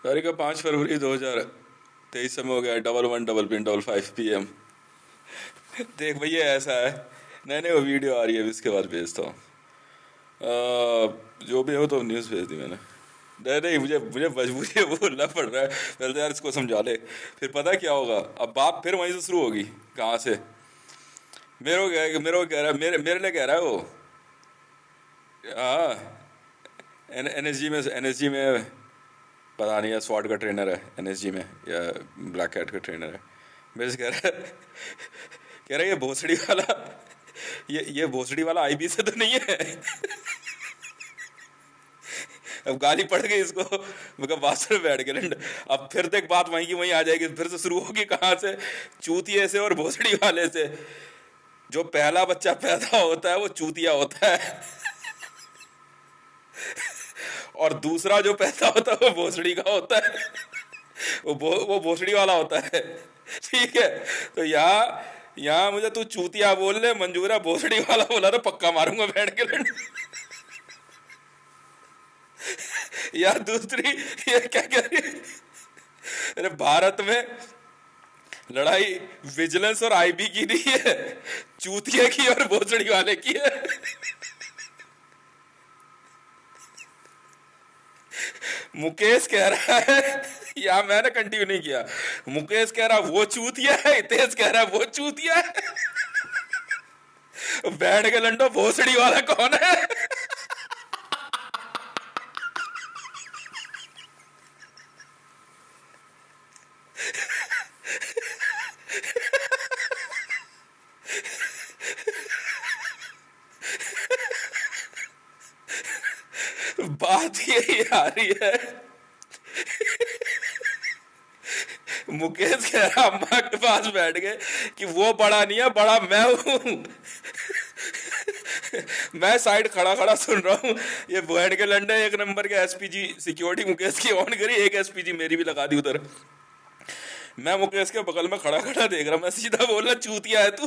तारीख का 5 फरवरी 2023 समय हो गया 11:00 पिन 5 PM। देख भैया ऐसा है, नहीं नहीं वो वीडियो आ रही है अभी, इसके बाद भेजता हूँ। जो भी हो तो न्यूज़ भेज दी मैंने। नहीं नहीं, मुझे मुझे मजबूरी है, बोलना पड़ रहा है। पहले तो यार इसको समझा ले, फिर पता क्या होगा, अब बात फिर वहीं से शुरू होगी। कहाँ से? मेरे को कह रहा है, मेरे मेरे लिए कह रहा है वो। हाँ, एनएसजी में पता नहीं है, स्वाट का ट्रेनर है एनएसजी में या ब्लैक कैट का ट्रेनर है। मेरे से कह रहा है, कह रहा है ये भोसड़ी वाला, ये भोसड़ी वाला आईबी से तो नहीं है। अब गाली पड़ गई इसको, मगर बात में बैठ गए। अब फिर देख बात वहीं की वहीं आ जाएगी, फिर से शुरू होगी। कहाँ से? चूतिए से और भोसड़ी वाले से। जो पहला बच्चा पैदा होता है वो चूतिया होता है, और दूसरा जो पैदा होता है वो भोसड़ी का होता है। वो भोसड़ी वाला होता है। ठीक है, तो यहाँ यहाँ मुझे तू चूतिया बोल ले मंजूर है, भोसड़ी वाला बोला तो पक्का मारूंगा बैठ के। या दूसरी, ये क्या कह रही है? अरे भारत में लड़ाई विजिलेंस और आईबी की नहीं है, चूतिया की और भोसड़ी वाले की है। मुकेश कह रहा है, या मैंने कंटिन्यू नहीं किया। मुकेश कह रहा वो चूतिया है, हितेश कह रहा वो चूतिया है। बैठ के लंडो, भोसड़ी वाला कौन है? बात यही आ रही है। मुकेश कह रहा अम्मा के पास बैठ गए कि वो बड़ा नहीं है, बड़ा मैं हूं। मैं साइड खड़ा खड़ा सुन रहा हूँ, ये बैठ के लंडे एक नंबर के एसपीजी सिक्योरिटी मुकेश की ऑन करी, एक एसपीजी मेरी भी लगा दी उधर। मैं मुकेश के बगल में खड़ा खड़ा देख रहा, मैं सीधा बोला चूतिया है तू।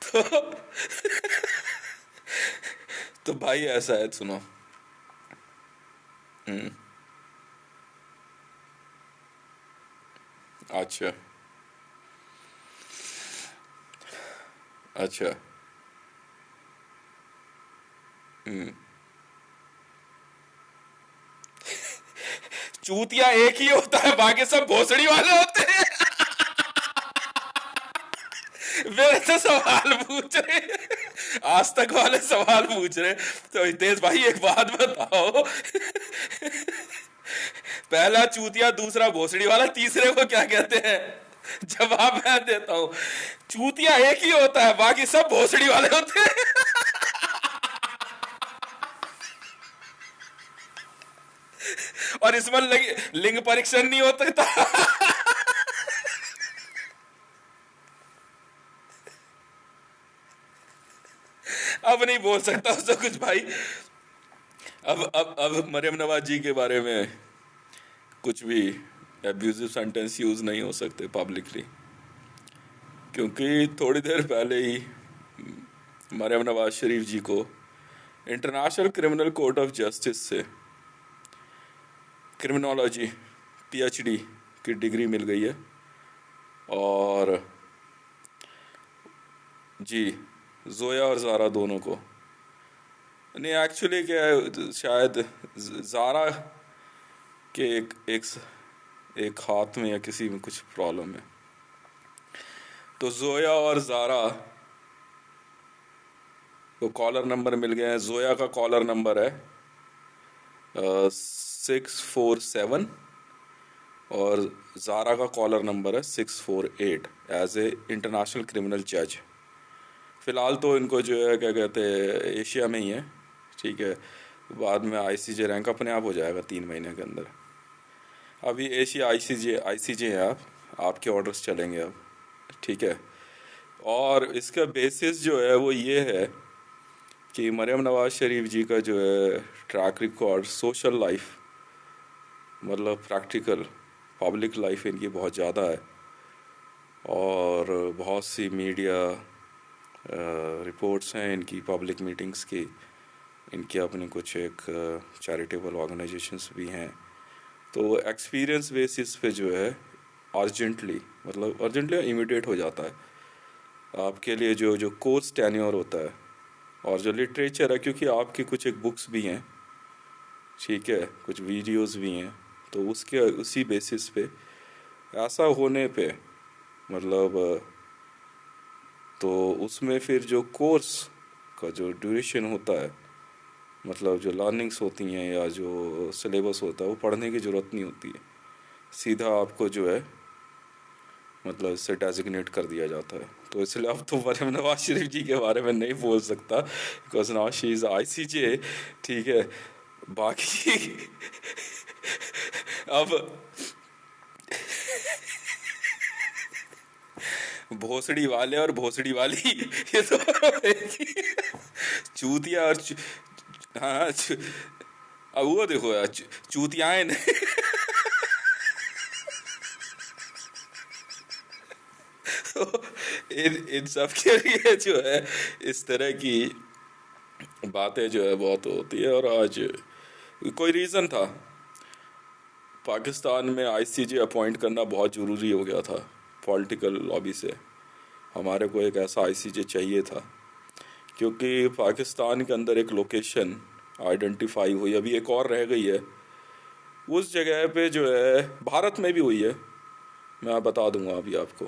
तो तो भाई ऐसा है, सुनो। हम्म। अच्छा। अच्छा। हम्म। चूतिया एक ही होता है, बाकी सब भोसड़ी वाले होते हैं। मेरे से सवाल पूछ रहे, आज तक वाले सवाल पूछ रहे। तो हितेश भाई एक बात बताओ, पहला चूतिया, दूसरा भोसड़ी वाला, तीसरे को क्या कहते हैं? जवाब मैं देता हूं, चूतिया एक ही होता है, बाकी सब भोसड़ी वाले होते हैं। और इसमें लिंग परीक्षण नहीं होता था। अब नहीं बोल सकता उससे कुछ भाई। अब मरियम नवाज जी के बारे में कुछ भी एब्यूजिव सेंटेंस यूज नहीं हो सकते पब्लिकली, क्योंकि थोड़ी देर पहले ही मरियम नवाज शरीफ जी को international criminal court of justice से क्रिमिनोलॉजी पीएचडी की डिग्री मिल गई है। और जी, जोया और जारा दोनों को। नहीं एक्चुअली क्या है, शायद जारा के एक हाथ में या किसी में कुछ प्रॉब्लम है। तो जोया और जारा को कॉलर नंबर मिल गया है। जोया का कॉलर नंबर है 647, और जारा का कॉलर नंबर है 648 एज ए इंटरनेशनल क्रिमिनल जज। फ़िलहाल तो इनको जो है क्या कहते हैं, एशिया में ही है। ठीक है, बाद में आईसीजे रैंक अपने आप हो जाएगा 3 महीने के अंदर। अभी एशिया आईसीजे हैं आप, आपके ऑर्डर्स चलेंगे अब। ठीक है, और इसका बेसिस जो है वो ये है कि मरियम नवाज शरीफ जी का जो है ट्रैक रिकॉर्ड, सोशल लाइफ मतलब प्रैक्टिकल पब्लिक लाइफ इनकी बहुत ज़्यादा है, और बहुत सी मीडिया रिपोर्ट्स हैं इनकी पब्लिक मीटिंग्स की, इनकी अपनी कुछ एक चैरिटेबल ऑर्गेनाइजेशंस भी हैं। तो एक्सपीरियंस बेसिस पे जो है अर्जेंटली, मतलब अर्जेंटली इमीडिएट हो जाता है आपके लिए जो जो कोर्स टेन्योर होता है और जो लिटरेचर है, क्योंकि आपकी कुछ एक बुक्स भी हैं, ठीक है, कुछ वीडियोस भी हैं, तो उसके उसी बेसिस पे ऐसा होने पे मतलब तो उसमें फिर जो कोर्स का जो ड्यूरेशन होता है, मतलब जो लर्निंग्स होती हैं या जो सिलेबस होता है, वो पढ़ने की ज़रूरत नहीं होती है, सीधा आपको जो है मतलब इससे डेजिग्नेट कर दिया जाता है। तो इसलिए अब तो मरियम नवाज शरीफ जी के बारे में नहीं बोल सकता, because now she is ICJ, ठीक है। बाकी अब भोसड़ी वाले और भोसड़ी वाली ये तो एक ही चूतिया और हाँ अब वो देखो यार, चूतियाएं तो इन इन सब के लिए जो है इस तरह की बातें जो है बहुत होती है। और आज कोई रीज़न था, पाकिस्तान में ICJ अपॉइंट करना बहुत ज़रूरी हो गया था पॉलिटिकल लॉबी से, हमारे को एक ऐसा ICJ चाहिए था, क्योंकि पाकिस्तान के अंदर एक लोकेशन आइडेंटिफाई हुई, अभी एक और रह गई है, उस जगह पे जो है भारत में भी हुई है, मैं बता दूंगा अभी आपको।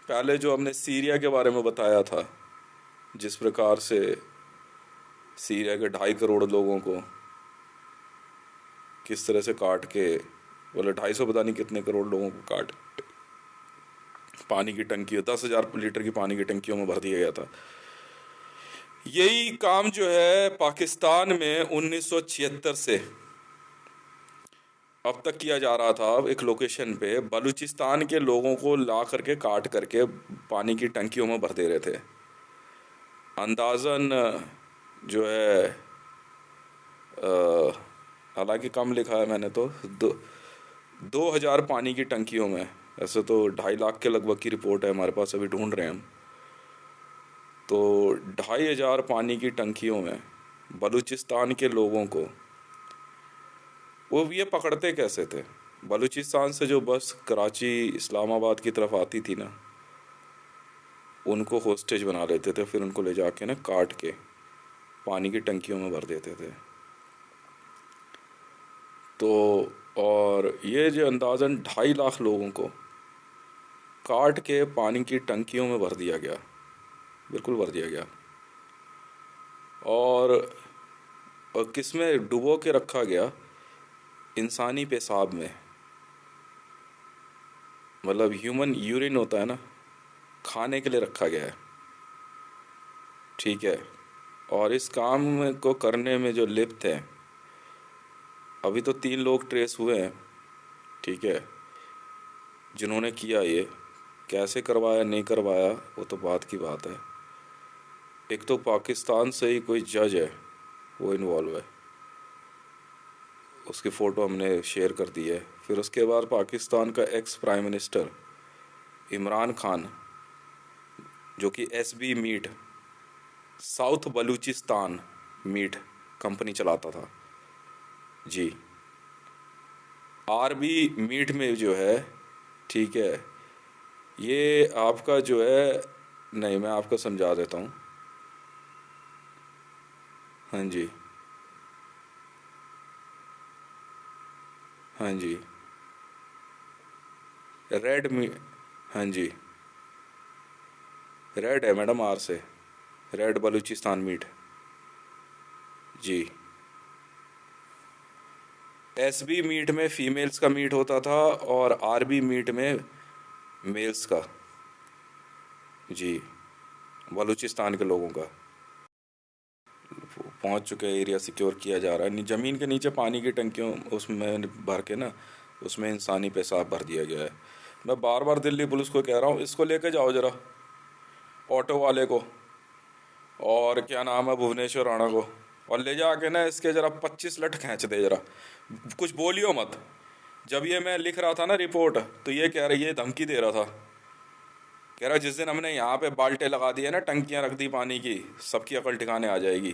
पहले जो हमने सीरिया के बारे में बताया था, जिस प्रकार से सीरिया के 2.5 करोड़ लोगों को किस तरह से काट के, बोले 250 पता नहीं कितने करोड़ लोगों को काट पानी की टंकी 10,000 लीटर की पानी की टंकियों में भर दिया गया था। यही काम जो है पाकिस्तान में 1976 से अब तक किया जा रहा था। एक लोकेशन पे बलूचिस्तान के लोगों को ला करके काट करके पानी की टंकियों में भर दे रहे थे। अंदाज़न जो है हालांकि कम लिखा है मैंने, तो 2,000 पानी की टंकियों में, ऐसे तो 2.5 लाख के लगभग की रिपोर्ट है हमारे पास, अभी ढूंढ रहे हैं हम, तो 2,500 पानी की टंकियों में बलूचिस्तान के लोगों को वो ये पकड़ते कैसे थे? बलूचिस्तान से जो बस कराची इस्लामाबाद की तरफ आती थी ना, उनको होस्टेज बना लेते थे, फिर उनको ले जाके ना काट के पानी की टंकियों में भर देते थे। तो और ये जो अंदाज़न 2.5 लाख लोगों को काट के पानी की टंकियों में भर दिया गया, बिल्कुल भर दिया गया, और किस में डुबो के रखा गया? इंसानी पेशाब में, मतलब ह्यूमन यूरिन होता है ना, खाने के लिए रखा गया है, ठीक है। और इस काम को करने में जो लिप्त हैं, अभी तो 3 लोग ट्रेस हुए हैं, ठीक है, जिन्होंने किया ये। कैसे करवाया नहीं करवाया वो तो बात की बात है। एक तो पाकिस्तान से ही कोई जज है वो इन्वॉल्व है, उसकी फ़ोटो हमने शेयर कर दी है। फिर उसके बाद पाकिस्तान का ex prime minister Imran Khan, जो कि SB meat, south Balochistan meat company चलाता था जी, RB मीट में जो है, ठीक है, ये आपका जो है, नहीं मैं आपको समझा देता हूँ, हाँ जी, हाँ जी, रेड मी, हाँ जी, रेड है मैडम, R से, रेड बलूचिस्तान मीट जी। SB मीट में फीमेल्स का मीट होता था और RB मीट में मेल्स का जी, बलूचिस्तान के लोगों का। पहुंच चुके हैं, एरिया सिक्योर किया जा रहा है, ज़मीन के नीचे पानी की टंकियों उसमें भर के ना, उसमें इंसानी पेशाब भर दिया गया है। मैं बार बार दिल्ली पुलिस को कह रहा हूँ, इसको लेके जाओ ज़रा, ऑटो वाले को, और क्या नाम है भुवनेश्वर राणा को, और ले जाके ना इसके ज़रा 25 लठ खींच दे ज़रा, कुछ बोलियो मत। जब ये मैं लिख रहा था ना रिपोर्ट, तो ये कह रही, ये धमकी दे रहा था कह रहा जिस दिन हमने यहाँ पे बाल्टे लगा दिए ना, टंकियाँ रख दी पानी की, सबकी अकल ठिकाने आ जाएगी।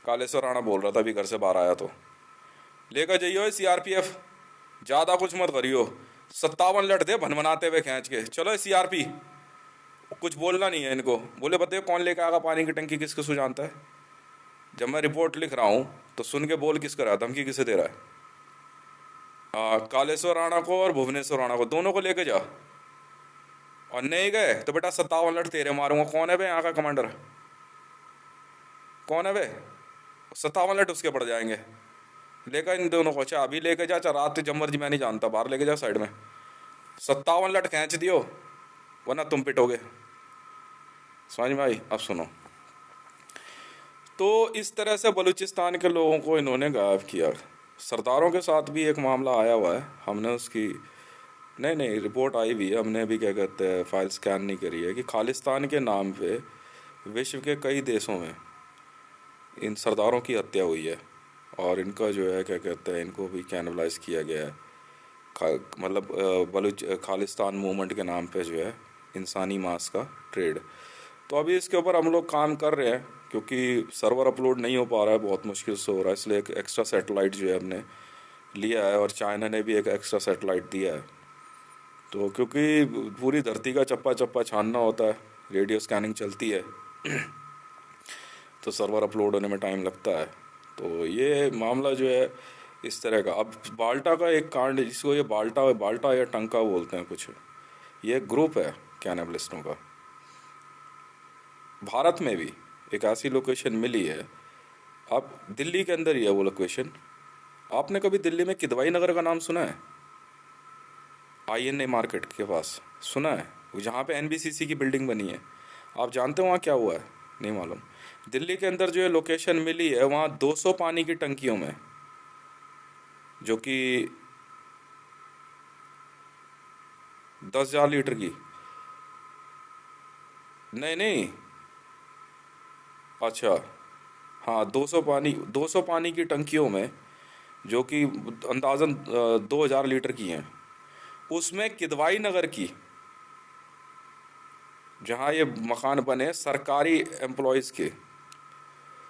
कालेश्वर राणा बोल रहा था अभी घर से बाहर आया तो। लेकर जाइयो सीआरपीएफ, ज़्यादा कुछ मत करियो। 57 लट दे भनभनाते हुए खींच के, चलो सीआरपी। कुछ बोलना नहीं है इनको। बोले बताइए कौन लेकर आएगा पानी की टंकी, किसको सुझाता है? जब मैं रिपोर्ट लिख रहा हूँ तो सुन के बोल किसको रहा है, धमकी किसे दे रहा है? कालेश्वर राणा को और भुवनेश्वर राणा को, दोनों को लेके जा। और नहीं गए तो बेटा 57 लट तेरे मारूंगा। कौन है बे यहाँ का कमांडर? कौन है बे? 57 लट उसके पड़ जाएंगे। लेकर इन दोनों को, चाहे अभी लेके जा चाहे रात जब मर्जी, मैं नहीं जानता, बाहर लेके जा साइड में। 57 लट खींच दियो वरना तुम पिटोगे। समझ में आई? अब सुनो। तो इस तरह से बलूचिस्तान के लोगों को इन्होंने गायब किया। सरदारों के साथ भी एक मामला आया हुआ है, हमने उसकी नहीं रिपोर्ट आई भी है, हमने भी क्या कहते हैं फाइल स्कैन नहीं करी है, कि खालिस्तान के नाम पे विश्व के कई देशों में इन सरदारों की हत्या हुई है। और इनका जो है क्या कहते हैं, इनको भी कैनबलाइज किया गया है। मतलब बलूच खालिस्तान मूवमेंट के नाम पे जो है इंसानी मांस का ट्रेड। तो अभी इसके ऊपर हम लोग काम कर रहे हैं, क्योंकि सर्वर अपलोड नहीं हो पा रहा है, बहुत मुश्किल से हो रहा है, इसलिए एक एक्स्ट्रा सैटेलाइट जो है हमने लिया है, और चाइना ने भी एक एक्स्ट्रा सैटेलाइट दिया है। तो क्योंकि पूरी धरती का चप्पा चप्पा छानना होता है, रेडियो स्कैनिंग चलती है तो सर्वर अपलोड होने में टाइम लगता है। तो ये मामला जो है इस तरह का। अब बाल्टा का एक कांड, जिसको ये बाल्टा या टंका बोलते हैं कुछ, ये एक ग्रुप है कैनिबलिस्टों का। भारत में भी एक ऐसी लोकेशन मिली है, आप दिल्ली के अंदर ही है वो लोकेशन। आपने कभी दिल्ली में किदवाई नगर का नाम सुना है? INA मार्केट के पास सुना है? जहाँ पे NBCC की बिल्डिंग बनी है। आप जानते हो वहाँ क्या हुआ है? नहीं मालूम। दिल्ली के अंदर जो है लोकेशन मिली है, वहाँ 200 पानी की टंकियों में, जो कि 10,000 लीटर की, नहीं, अच्छा हाँ, 200 पानी की टंकियों में, जो कि अंदाज़न 2,000 लीटर की हैं, उसमें किदवाई नगर की, जहाँ ये मकान बने सरकारी एम्प्लॉयज़ के,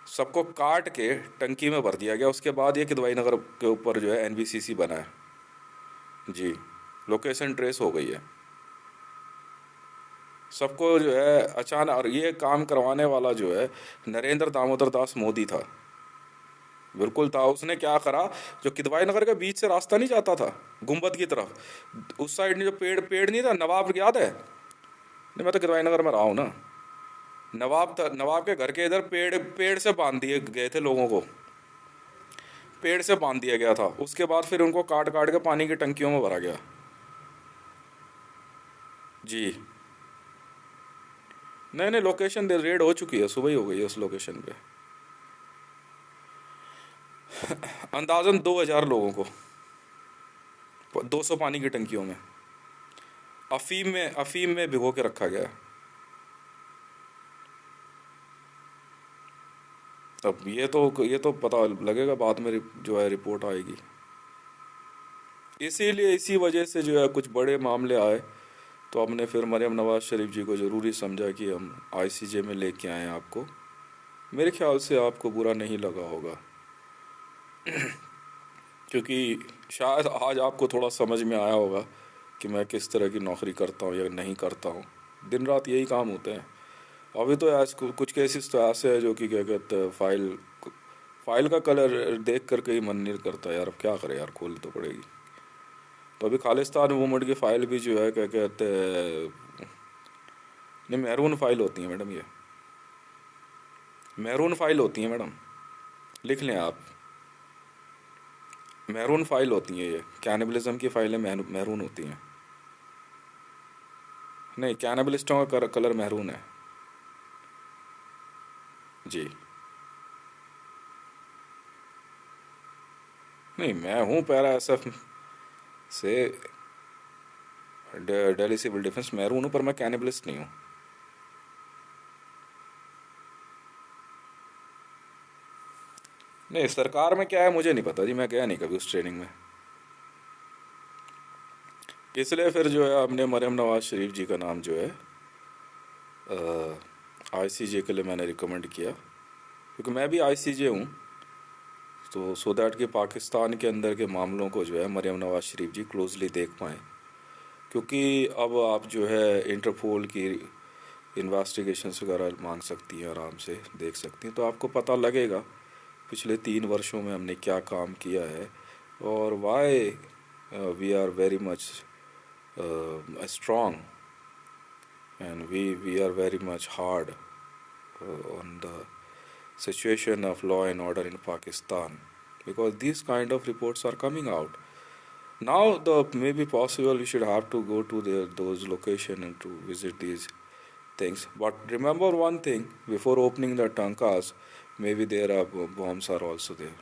सबको काट के टंकी में भर दिया गया। उसके बाद ये किदवाई नगर के ऊपर जो है NBCC बना है। जी, लोकेशन ट्रेस हो गई है सबको जो है अचानक। और ये काम करवाने वाला जो है नरेंद्र दामोदर दास मोदी था, बिल्कुल था। उसने क्या करा, जो किदवाई नगर के बीच से रास्ता नहीं जाता था गुम्बद की तरफ, उस साइड में जो पेड़ पेड़ नहीं था, नवाब याद है? नहीं, मैं तो किदवाई नगर में रहा हूँ ना। नवाब था, नवाब के घर के इधर पेड़ पेड़ से बांध दिए गए थे लोगों को, पेड़ से बांध दिया गया था। उसके बाद फिर उनको काट काट के पानी की टंकियों में भरा गया। जी नहीं, लोकेशन रेड हो चुकी है, सुबह ही हो गई है उस लोकेशन पे। अंदाजन 2,000 लोगों को 200 पानी की टंकियों में अफीम में भिगो के रखा गया है। अब ये तो पता लगेगा बाद में, जो है रिपोर्ट आएगी। इसीलिए इसी वजह से जो है कुछ बड़े मामले आए, तो हमने फिर मरियम नवाज शरीफ जी को ज़रूरी समझा कि हम ICJ में लेके आए आपको। मेरे ख्याल से आपको बुरा नहीं लगा होगा, क्योंकि शायद आज आपको थोड़ा समझ में आया होगा कि मैं किस तरह की नौकरी करता हूँ या नहीं करता हूँ। दिन रात यही काम होते हैं। अभी तो कुछ केसेस तो ऐसे है जो कि क्या कहते हैं, फाइल का कलर देख कर के ही मन नहीं करता यार, अब क्या करें यार, खोलनी तो पड़ेगी। तो अभी खालिस्तान मूवमेंट की फ़ाइल भी जो है क्या कहते हैं, नहीं, मैरून फाइल होती है मैडम, ये मैरून फाइल होती है मैडम, लिख लें आप। मैरून फाइल होती है ये, कैनिबलिज्म की फाइलें मैरून होती हैं। नहीं, कैनिबलिस्टों का कलर मैरून है जी। नहीं, मैं हूँ पैरा SF से, दिल्ली सिविल डिफेंस मैरून हूँ, पर मैं कैनिबलिस्ट नहीं हूँ। नहीं, सरकार में क्या है मुझे नहीं पता जी, मैं गया नहीं कभी उस ट्रेनिंग में। इसलिए फिर जो है हमने मरियम नवाज शरीफ जी का नाम जो है आईसीजे के लिए मैंने रिकमेंड किया, क्योंकि मैं भी आईसीजे हूँ, तो सो दैट कि पाकिस्तान के अंदर के मामलों को जो है मरियम नवाज शरीफ जी क्लोजली देख पाएँ। क्योंकि अब आप जो है इंटरपोल की इन्वेस्टिगेशंस वगैरह मांग सकती हैं, आराम से देख सकती हैं, तो आपको पता लगेगा पिछले 3 वर्षों में हमने क्या काम किया है, और why we are very much strong and we are very much hard on the situation of law and order in Pakistan, because these kind of reports are coming out. Now the maybe possible we should have to go to those location and to visit these things. But remember one thing, before opening the tankas, maybe there are bombs are also there.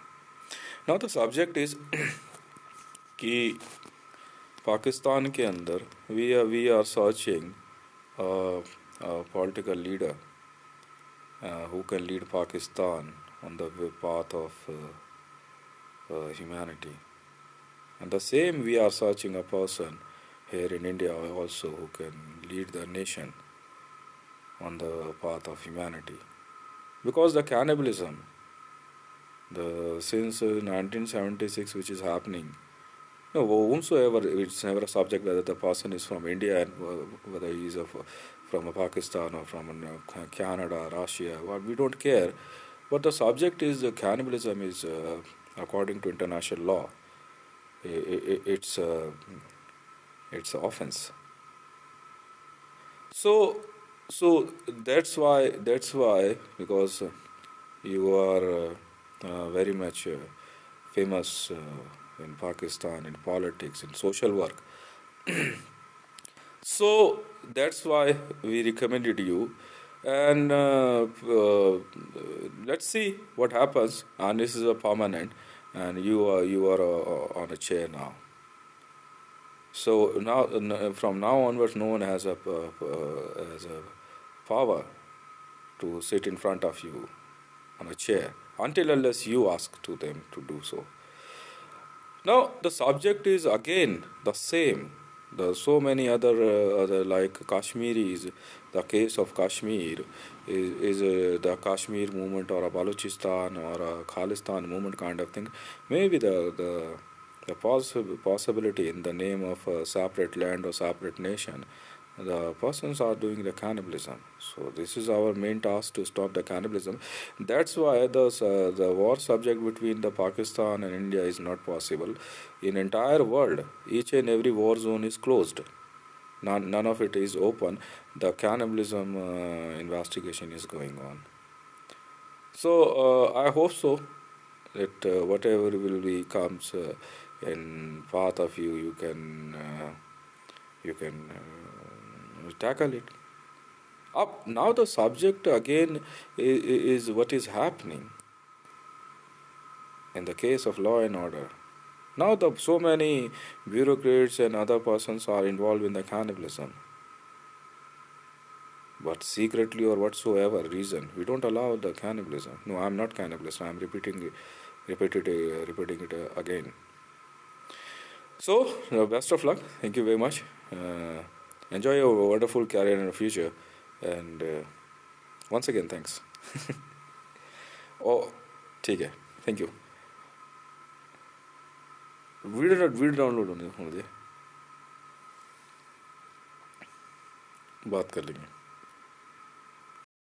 Now the subject is कि पाकिस्तान के अंदर we are searching a political leader who can lead Pakistan on the path of humanity. And the same we are searching a person here in India also who can lead the nation on the path of humanity. Because the cannibalism, the since 1976 which is happening, no, whomsoever, it's never a subject whether the person is from India and whether he is from Pakistan or from Canada, Russia, well, we don't care. But the subject is cannibalism is, according to international law, it's it's offense. So so that's why because you are very much famous in Pakistan in politics in social work. So that's why we recommended you, and let's see what happens. And this is a permanent, and you are on a chair now. So now from now onwards, no one has a power to sit in front of you on a chair until unless you ask to them to do so. Now the subject is again the same. There are so many other like Kashmiris. The case of Kashmir is the Kashmir movement or a Balochistan or a Khalistan movement kind of thing. Maybe the possibility in the name of a separate land or separate nation, the persons are doing the cannibalism. So this is our main task to stop the cannibalism. That's why the war subject between the Pakistan and India is not possible. In entire world, each and every war zone is closed. None of it is open. The cannibalism investigation is going on. So I hope so that whatever will be comes in path of you, you can tackle it. Up now, the subject again is what is happening in the case of law and order. Now, so many bureaucrats and other persons are involved in the cannibalism, but secretly or whatsoever reason, we don't allow the cannibalism. No, I'm not cannibalist. I'm repeating it again. So, best of luck. Thank you very much. Enjoy your wonderful career in the future, and once again, thanks. Oh, ठीक है, thank you. Video download होने दे, बात कर लेंगे.